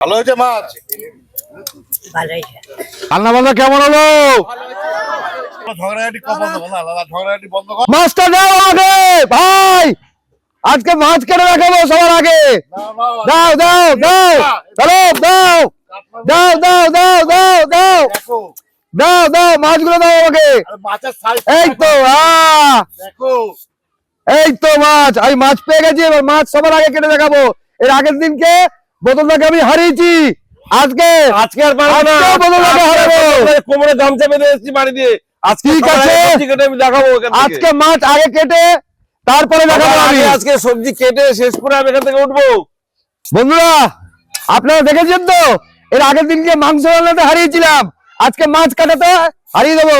ভালো হয়েছে মাছ। ভালো হয়েছে। রান্না বান্না কেমন হলো? ঝগড়াঝাটি কম বন্ধ কর না, দাদা ঝগড়াঝাটি বন্ধ কর। মাছটা দাও আমাকে ভাই, আজকে মাছ কেটে রাখাবো সবার আগে। দাও দাও দাও হ্যালো দাও দাও দাও দাও দাও দাও দেখো দাও দাও মাছগুলো দাও আমাকে। মাছের সাইজ এই তো দেখো, এই তো মাছ, আমি মাছ পেয়ে গেছি। এবার মাছ সবার আগে কেটে দেখাবো। এর আগের দিনকে বোতলটাকে আমি হারিয়েছি, আজকে আজকে আর পারবো না, বোতলটাকে হারাবো। কোমরে গামছা বেঁধে এসেছি বাড়ি দিয়ে। আজকে ঠিক আছে, সবজি কেটে আমি দেখাবো এখান থেকে। আজকে মাছ আগে কেটে তারপরে দেখাবো আমি। আজকে সবজি কেটে শেষ করে আমি এখান থেকে উঠবো। বন্ধুরা আপনারা দেখেছেন তো, এর আগের দিনকে মাংস রান্নাতে হারিয়েছিলাম, আজকে মাছ কাটাতে হারিয়ে দেবো।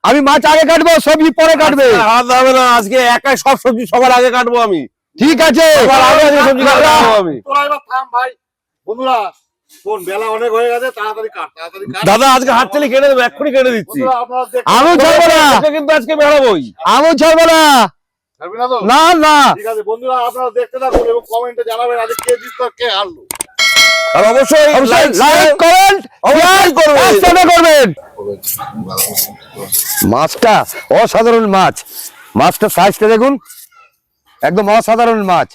আমি মাছ আগে কাটবো, সবজি পরে কাটবে। হারাতে হবে না, আজকে একাই সব সবজি সবার আগে কাটবো আমি। ঠিক আছে, সবার আগে আজকে সবজি কাটবো আমি। তোরা এবার থাম ভাই। বন্ধুরা কোন বেলা অনেক হয়ে গেছে, তাড়াতাড়ি কাট, তাড়াতাড়ি কাট। দাদা আজকে হাত চালিয়ে কেটে দেবো, এক্ষুনি কেটে দিচ্ছি। বন্ধুরা আপনারা দেখুন, আমি ছাড়বো না, এটা কিন্তু আজকে বেরোবোই। আমি ছাড়বো না। ছাড়বি না তো? না না, ঠিক আছে বন্ধুরা, আপনারা দেখতে থাকুন এবং কমেন্টে জানাবেন আজকে কে জিতলো কে হারলো। আর অবশ্যই অবশ্যই like, লাইক share, করেন, অবশ্যই করবেন। একসাথে করবেন। মাছটা অসাধারণ মাছ, মাছটা সাইজটা দেখুন, একদম অসাধারণ মাছ।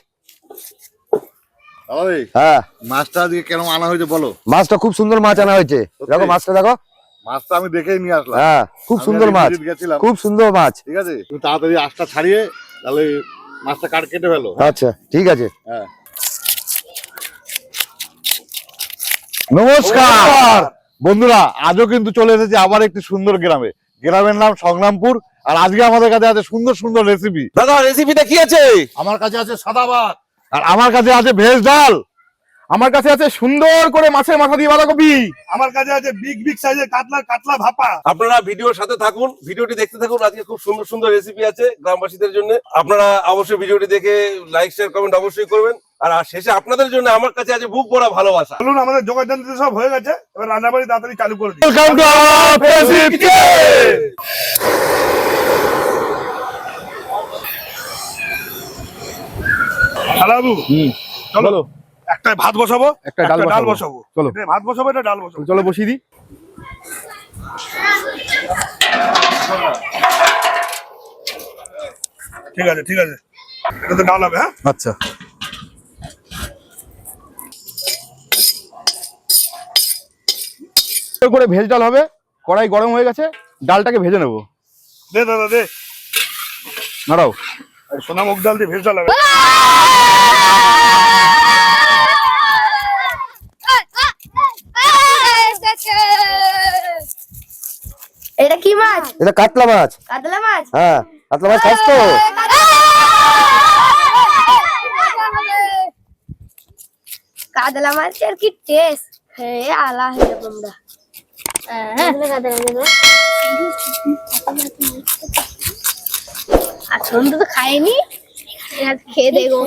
দাদা ভাই, হ্যাঁ, মাছটা আজকে কেন আনা হয়েছে বলো? মাছটা খুব সুন্দর মাছ আনা হয়েছে। দেখো মাছটা দেখো, মাছটা আমি দেখেই নিয়ে আসলাম। হ্যাঁ খুব আমি সুন্দর আজকে মাছ, ভিজিট গেছিলাম। খুব সুন্দর মাছ। ঠিক আছে, তুমি তাড়াতাড়ি আঁশটা ছাড়িয়ে তাহলে মাছটা কেটে ফেলো। আচ্ছা ঠিক আছে, হ্যাঁ, নমস্কার। বন্ধুরা আজও কিন্তু চলে এসেছি আবার একটি সুন্দর গ্রামে। গ্রামের নাম সংগ্রামপুর। আর আজকে আমাদের কাছে আছে সুন্দর সুন্দর রেসিপি। দাদা রেসিপিটা কি আছে? আমার কাছে আছে সাদা ভাত, আর আমার কাছে আছে ভেজ ডাল, আমার কাছে আছে সুন্দর করে মাছের মাথা দিয়ে বাঁধাকপি, আমার কাছে আছে বিগ বিগ সাইজের কাতলা ভাপা। আপনারা ভিডিওর সাথে থাকুন, ভিডিওটি দেখতে থাকুন। আজকে খুব সুন্দর সুন্দর রেসিপি আছে গ্রামবাসীদের জন্য। আপনারা অবশ্যই ভিডিওটি দেখে লাইক শেয়ার কমেন্ট অবশ্যই করবেন। আর শেষে আপনাদের জন্য আমার কাছে আছে বুক ভরা ভালোবাসা। চলুন, আমাদের যোগাযোগ সব হয়ে গেছে, এবার রান্নাবাড়ি তাড়াতাড়ি চালু করে দিই। Welcome to our favourite kitchen. বাবু চলো, একটা ভাত বসাবো, একটা ডাল বসাবো। চলো। এটা ভাত বসাবো, এটা ডাল বসাবো। চলো বসিয়ে দিই। ঠিক আছে ঠিক আছে, এটা তো ডাল হবে। হ্যাঁ আচ্ছা, করে ভেজ ডাল হবে। কড়াই গরম হয়ে গেছে, ডালটাকে ভেজে নেবো। দে দাদা দে, নাড়াও। সোনা মুগ ডাল দিয়ে ভেজ ডাল হবে। এটা কি মাছ? এটা কাতলা মাছ। কাতলা মাছ? হ্যাঁ, কাতলা মাছ খাস তো? কাতলা মাছের কি টেস্ট! হ্যাঁ, আলা হয়ে তোমরা। আর সন্ধ্যে তো খাইনি, খেয়ে দেখবো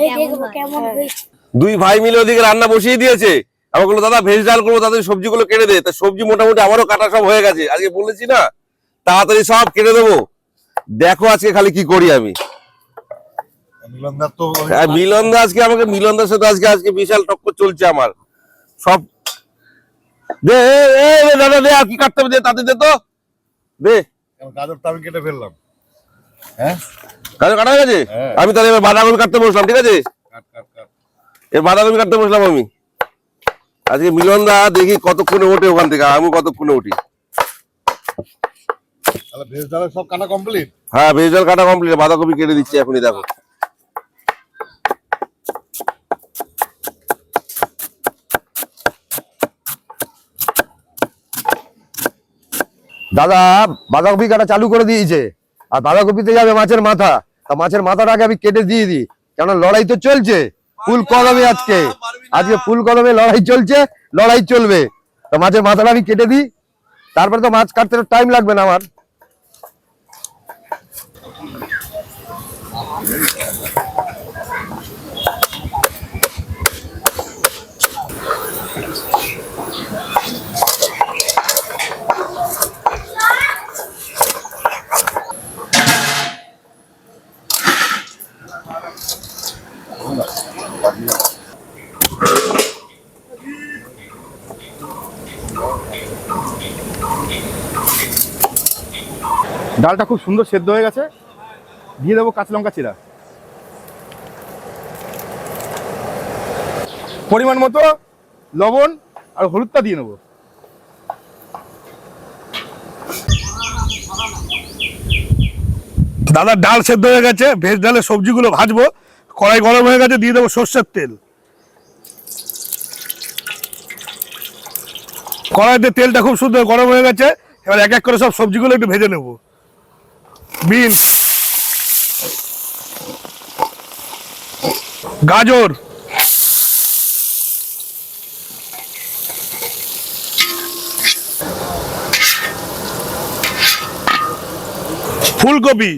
কেমন হয়েছে। দুই ভাই মিলে ওদিকে রান্না বসিয়ে দিয়েছে। আমার বললো দাদা ভেজ ডাল করবো, তাদের সবজিগুলো কেটে দে। তা সবজি মোটামুটি আমারও কাটা সব হয়ে গেছে। আজকে বলেছি না তাড়াতাড়ি সব কেটে দেবো। দেখো আজকে খালি কি করি আমি। মিলনদার তো মিলনদা আজকে আমাকে, মিলনদার সাথে আজকে বিশাল টক্কর চলছে আমার। সব দে দাদা দে, আর কি কাটতে হবে, দে তাতে দে তো দে। গাজরটা আমি কেটে ফেললাম। হ্যাঁ, গাজর কাটা হয়ে গেছে। হ্যাঁ। আমি তাহলে এবার বাঁধাকপি কাটতে বসলাম। ঠিক আছে, কাট কাট কাট। এর বাঁধাকপি কাটতে বসলাম আমি। আজকে মিলনদা দেখি কতক্ষণে ওঠে ওখান থেকে, আমি কতক্ষণে উঠি। তাহলে ভেজ ডালের সব কাটা কমপ্লিট। হ্যাঁ ভেজ ডাল কাটা কমপ্লিট, বাঁধাকপি কেটে দিচ্ছি এখনই। দেখো দাদা বাঁধাকপি কাটা চালু করে দিয়েছে, আর বাঁধাকপিতে যাবে মাছের মাথা। তা মাছের মাথাটাকে আমি কেটে দিয়ে দিই, কেন লড়াই তো চলছে ফুল কদমে। আজকে ফুল কদমে লড়াই চলছে, লড়াই চলবে। তো মাছের মাথাটা আমি কেটে দিই, তারপরে তো মাছ কাটতে টাইম লাগবে না আমার। ডালটা খুব সুন্দর সেদ্ধ হয়ে গেছে, দিয়ে দেবো কাঁচা লঙ্কা চিরা, পরিমাণ মতো লবণ আর হলুদটা দিয়ে নেবো। দাদা ডাল সেদ্ধ হয়ে গেছে, ভেজ ডালের সবজিগুলো ভাজবো। কড়াই গরম হয়ে গেছে, দিয়ে দেবো সর্ষের তেল। কড়াইতে তেলটা খুব সুন্দর গরম হয়ে গেছে, এবার এক এক করে সব সবজিগুলো একটু ভেজে নেব। বিনস, গাজর, ফুলকপি,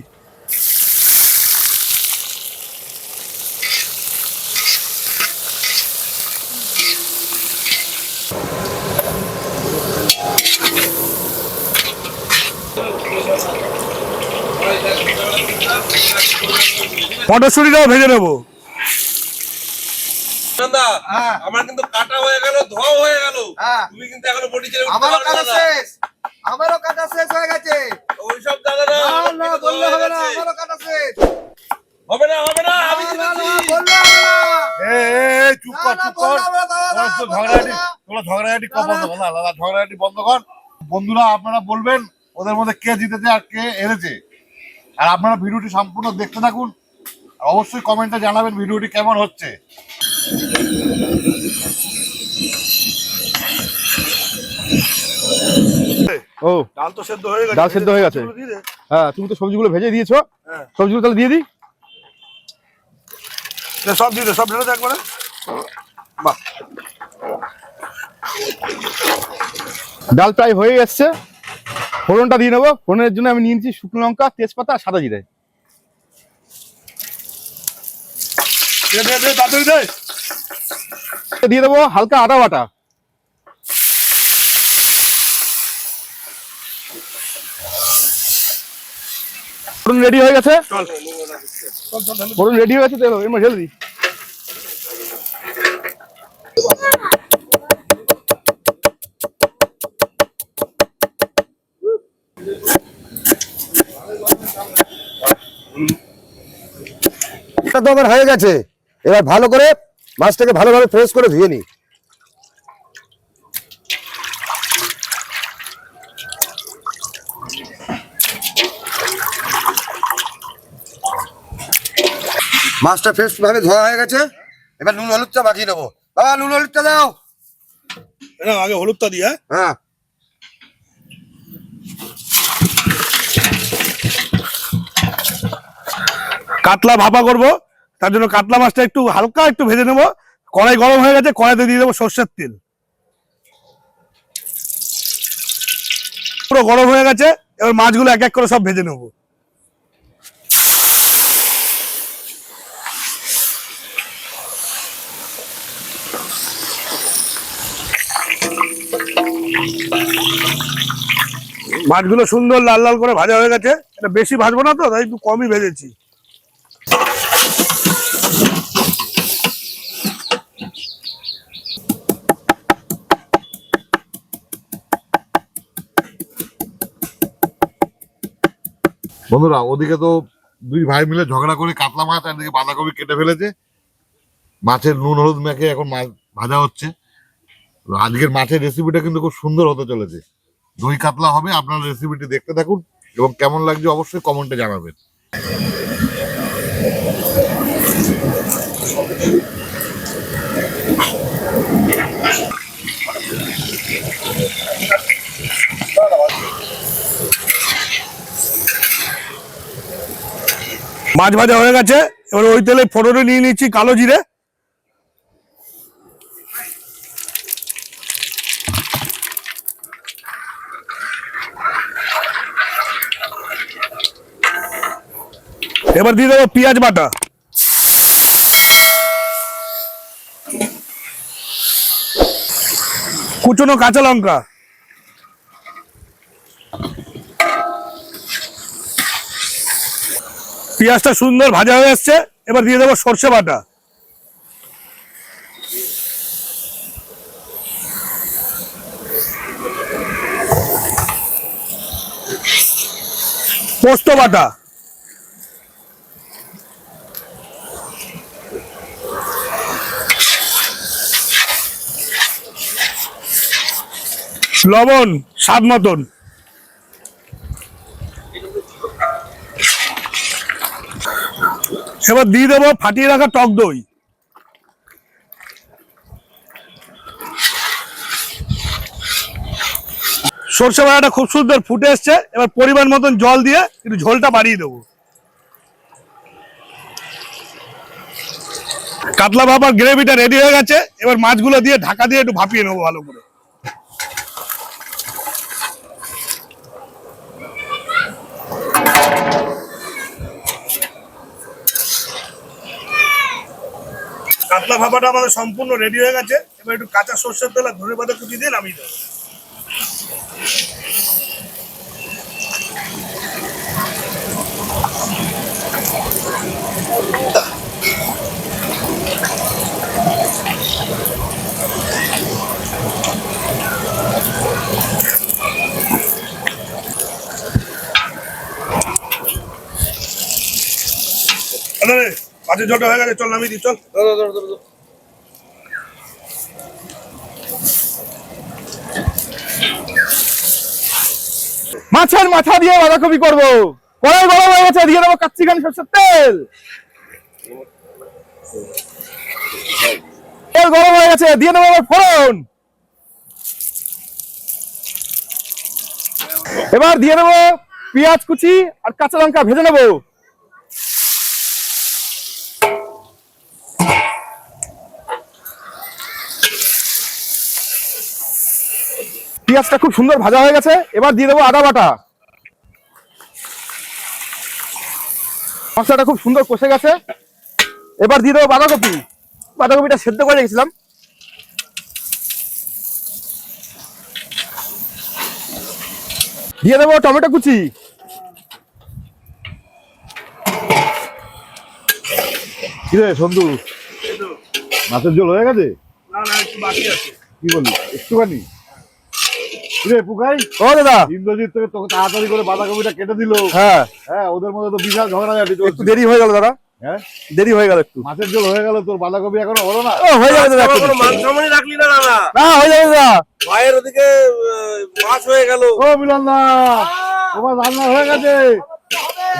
মটরশুঁটিটাও ভেজে নেবো। আমার কিন্তু কাটা হয়ে গেল, ধোয়া হয়ে গেল, তুমি কিন্তু এখনো বডি ছেড়ে উঠতে আমারও পারবে কাটা না। শেষ, আমারও কাটা শেষ হয়ে গেছে। ওইসব দাদা না, না বললে হবে না, আমারও কাটা শেষ। হবে না, হবে না, আমি না, না, জিতেছি। বললে হবে না। চুপ কর, না, চুপ কর। বললে হবে না, দাদা, তোরা ঝগড়াঝাটি কর বন্ধ কর, দাদা ঝগড়াঝাটি বন্ধ কর। বন্ধুরা আপনারা বলবেন ওদের মধ্যে কে জিতেছে আর কে হেরেছে, আর আপনারা ভিডিওটি সম্পূর্ণ দেখতে থাকুন। আর অবশ্যই কমেন্টে জানাবেন ভিডিওটি কেমন হচ্ছে। ও, ডাল তো সেদ্ধ হয়ে গেছে, ডাল সেদ্ধ হয়ে গেছে। হ্যাঁ, তুমি তো সবজিগুলো ভেজে দিয়েছো, সবজিগুলো তাহলে দিয়ে দিই। সব দিয়ে দে, সব ঢেলে দেখ মানে। বাহ, ডাল প্রায় হয়ে এসছে, ফোড়নটা দিয়ে নেবো। ফোড়নের জন্য আমি নিয়ে নিচ্ছি শুকনো লঙ্কা, তেজপাতা আর সাদা জিরে। তাড়াতাড়ি দে। দিয়ে দেবো হালকা আদা বাটা। ফোড়ন রেডি হয়ে গেছে, ফোড়ন রেডি হয়ে গেছে, তেল এর মধ্যে ঢেলে দিই। এটা তো আমার হয়ে গেছে। এবার ভালো করে মাছটাকে ভালোভাবে ফ্রেশ করে ধুয়ে নিই। মাছটা ফ্রেশ ভাবে ধোয়া হয়ে গেছে, এবার নুন হলুদটা মাখিয়ে নেবো। বাবা নুন হলুদটা দাও। আগে হলুদটা দিয়ে। হ্যাঁ, কাতলা ভাপা করব, তার জন্য কাতলা মাছটা একটু হালকা একটু ভেজে নেবো। কড়াই গরম হয়ে গেছে, কড়াইতে দিয়ে দেবো সর্ষের তেল। পুরো গরম হয়ে গেছে, এবার মাছগুলো এক এক করে সব ভেজে নেবো। মাছগুলো সুন্দর লাল লাল করে ভাজা হয়ে গেছে। এটা বেশি ভাজবো না তো, তাই একটু কমই ভেজেছি। বন্ধুরা ওদিকে তো দুই ভাই মিলে ঝগড়া করে কাতলা মাছ আর এদিকে বাঁধাকপি কেটে ফেলেছে। মাছের নুন হলুদ মেখে এখন মাছ ভাজা হচ্ছে। তো আজকের মাছের রেসিপিটা কিন্তু খুব সুন্দর হতে চলেছে, দই কাতলা হবে। আপনারা রেসিপিটি দেখতে থাকুন এবং কেমন লাগছে অবশ্যই কমেন্টে জানাবেন। মাছ ভাজা হয়ে গেছে, এবার ওই তেলে ফোড়নে নিয়ে নিচ্ছি কালো জিরে, এবার দিয়ে দেবো পেঁয়াজ বাটা, কুচনো কাঁচা লঙ্কা, পেঁয়াজটা সুন্দর ভাজা হয়ে আসছে, এবার দিয়ে দেবো সর্ষে বাটা, পোস্ত বাটা, লবণ স্বাদ মতন, এবার দিয়ে দেবো ফাটিয়ে রাখা টক দই, সরষে বাটাটা খুব সুন্দর ফুটে এসছে। এবার পরিমাণ মতন জল দিয়ে একটু ঝোলটা বাড়িয়ে দেবো। কাতলা ভাপার গ্রেভিটা রেডি হয়ে গেছে। এবার মাছগুলো দিয়ে ঢাকা দিয়ে একটু ভাপিয়ে নেবো ভালো করে। কাতলা ভাপাটা আমাদের সম্পূর্ণ রেডি হয়ে গেছে। এবার একটু কাঁচা সরষের তেল আর ধনেপাতা কুচি দিয়ে নামিয়ে দেবো। মাছের ঝোলটা হয়ে গেছে, চল নামিয়ে দিই, চল। মাছের মাথা দিয়ে বাঁধাকপি করবো। কড়াই গরম হয়ে গেছে, দিয়ে দেবো কাচ্চিখানি সরষের তেল। তেল গরম হয়ে গেছে, দিয়ে দেবো এবার ফোড়ন। এবার দিয়ে দেবো পেঁয়াজ কুচি আর কাঁচা লঙ্কা ভেজে নেবো। পেঁয়াজটা খুব সুন্দর ভাজা হয়ে গেছে। এবার দিয়ে দেবো আদা বাটা। মশলাটা খুব সুন্দর কষে গেছে। এবার দিয়ে দেবো বাঁধাকপি। বাঁধাকপিটা সেদ্ধ করে রেখেছিলাম। দিয়ে দেবো টমেটো কুচি। কিরে সন্ধু, মাছের ঝোল হয়ে গেছে? না না, একটু বাকি আছে। কি বললি, একটুখানি? কিরে পুকাই, ও দাদা, ইন্দ্রজিৎ তোকে তাড়াতাড়ি করে বাঁধাকপিটা কেটে দিল। হ্যাঁ হ্যাঁ, ওদের মধ্যে তো বিশাল ঝগড়াঝাটি একটু চলছে। দেরি হয়ে গেল দাদা, হ্যাঁ, দেরি হয়ে গেল একটু। মাছের ঝোল হয়ে গেল, তোর বাঁধাকপি এখনো হলো না? ও হয়ে যাবে দাদা, কোনো মান সম্মানই রাখলি না দাদা। না হয়ে যাবে দাদা। ভাইয়ের ওদিকে মাছ হয়ে গেল। ও মিলন দা, তোমার রান্না হয়ে গেছে।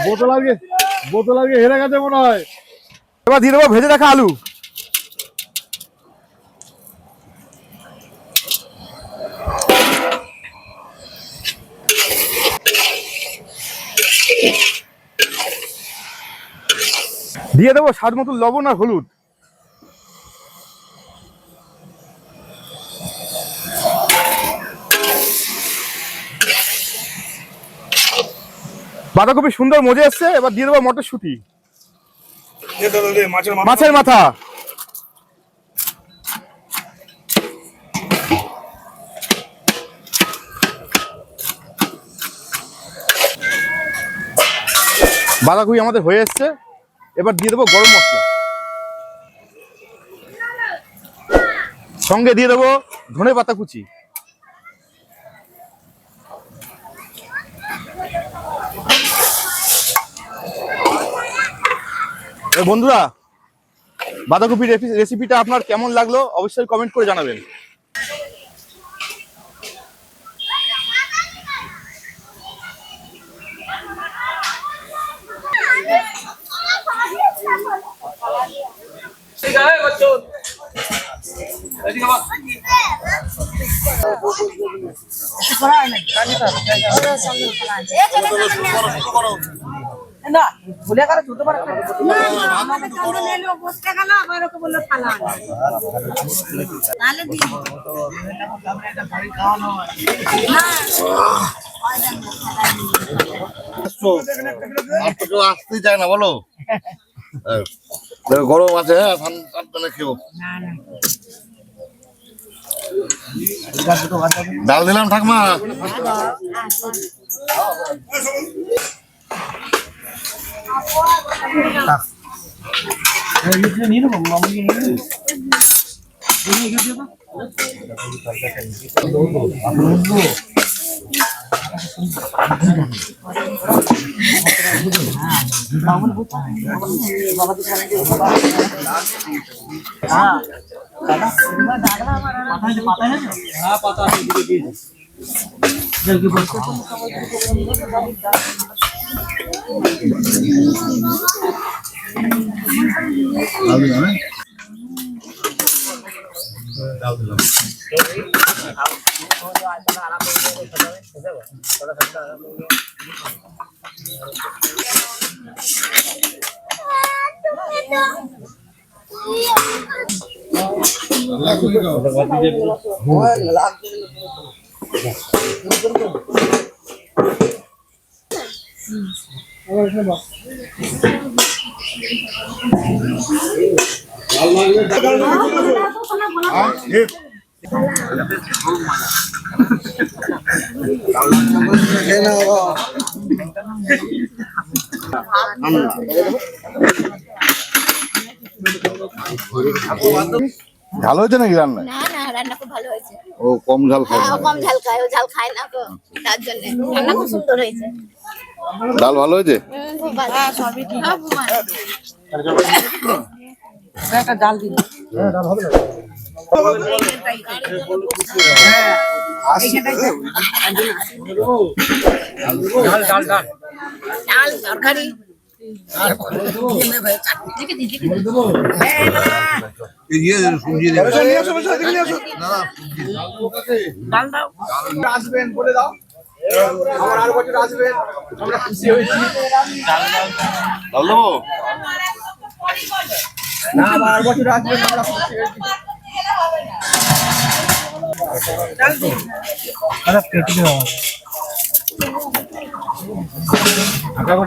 বোতল আগে হেরে গেছে মনে হয়। এবার দিয়ে দেবো ভেজে রাখা আলু। দিয়ে দেবো স্বাদ মতো লবণ আর হলুদ। বাঁধাকপি সুন্দর মজে এসছে। এবার দিয়ে দেবো মটরশুঁটি, মাছের মাথা, বাঁধাকপি আমাদের হয়ে এসছে। এবার দিয়ে দেবো গরম মশলা, সঙ্গে দিয়ে দেবো ধনেপাতা কুচি। বন্ধুরা, বাঁধাকপির রেসিপিটা আপনার কেমন লাগলো অবশ্যই কমেন্ট করে জানাবেন। না ভুলে গেলে ছোট বড় বসতে গেল আবার ওকে বললো থালা তাহলে দিই আর তো কেউ আসতেই চায় না বলো। গরম আছে, হ্যাঁ, ঠান্ডা খেও। ডাল দিলাম ঠাকমা। ভালো হয়েছে নাকি রান্না? না না রান্না খুব ভালো হয়েছে। ও কম ঝাল খায় হ্যাঁ, ও কম ঝাল খায়, ও ঝাল খায় না তো, তার জন্য রান্না খুব সুন্দর হয়েছে। ডাল ভালো হয়েছে? খুব ভালো। সবই ঠিক আছে। একটা ডাল দিন। ডাল তরকারি ডাল দাও। আসবেন বলে দাও, আমার আর বছর আসবেন, আমরা খুশি হয়েছি। ডাল দেবো? না, আমার আর বছর আসবেন, আমরা খুশি হয়েছি।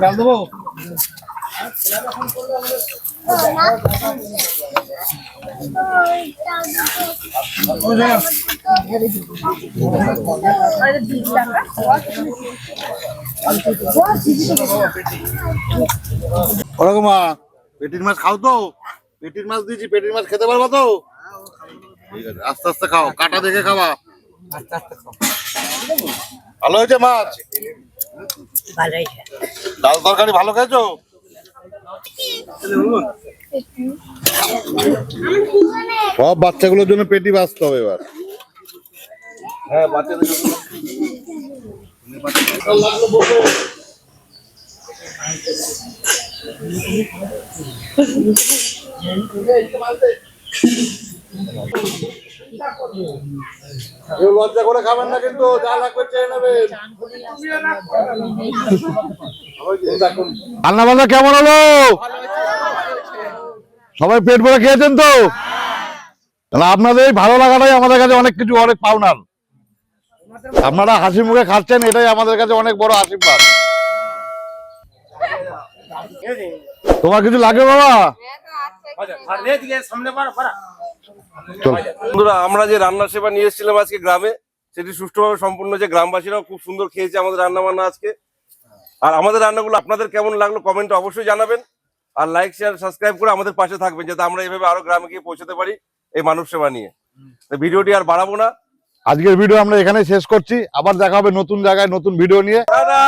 ডাল দেবো? ওরকমা পেটির মাছ খাও তো? পেটির মাছ দিয়েছি, পেটির মাছ খেতে পারবা তো? ঠিক আছে, আস্তে আস্তে খাও, কাটা দেখে খাবা। ভালো হয়েছে মাছ? ডাল তরকারি ভালো খেয়েছো? সব বাচ্চাগুলোর জন্য পেটি বাঁচতে হবে এবার। হ্যাঁ, বাচ্চাদের জন্য। কেউ লজ্জা করে খাবেন না কিন্তু, যা লাগবে চেয়ে নেবেন। রান্না বান্না কেমন হলো? সবাই পেট ভরে খেয়েছেন তো? তাহলে আপনাদের এই ভালো লাগাটাই আমাদের কাছে অনেক কিছু, অনেক পাওনার। আপনারা হাসি মুখে খাচ্ছেন, এটাই আমাদের কাছে অনেক বড় আশীর্বাদ। তোমার কিছু লাগবে বাবা? বন্ধুরা, আমরা যে রান্নার সেবা নিয়ে এসেছিলাম আজকে গ্রামে, সেটি সুষ্ঠুভাবে সম্পূর্ণ যে গ্রামবাসীরাও খুব সুন্দর খেয়েছে আমাদের রান্না বান্না আজকে। আর আমাদের রান্নাগুলো আপনাদের কেমন লাগলো কমেন্টে অবশ্যই জানাবেন। আর লাইক শেয়ার সাবস্ক্রাইব করে আমাদের পাশে থাকবেন, যাতে আমরা এইভাবে আরো গ্রামে গিয়ে পৌঁছাতে পারি এই মানব সেবা নিয়ে। ভিডিওটি আর বাড়াবো না, আজকের ভিডিও আমরা এখানে শেষ করছি। আবার দেখা হবে নতুন জায়গায় নতুন ভিডিও নিয়ে। টাটা।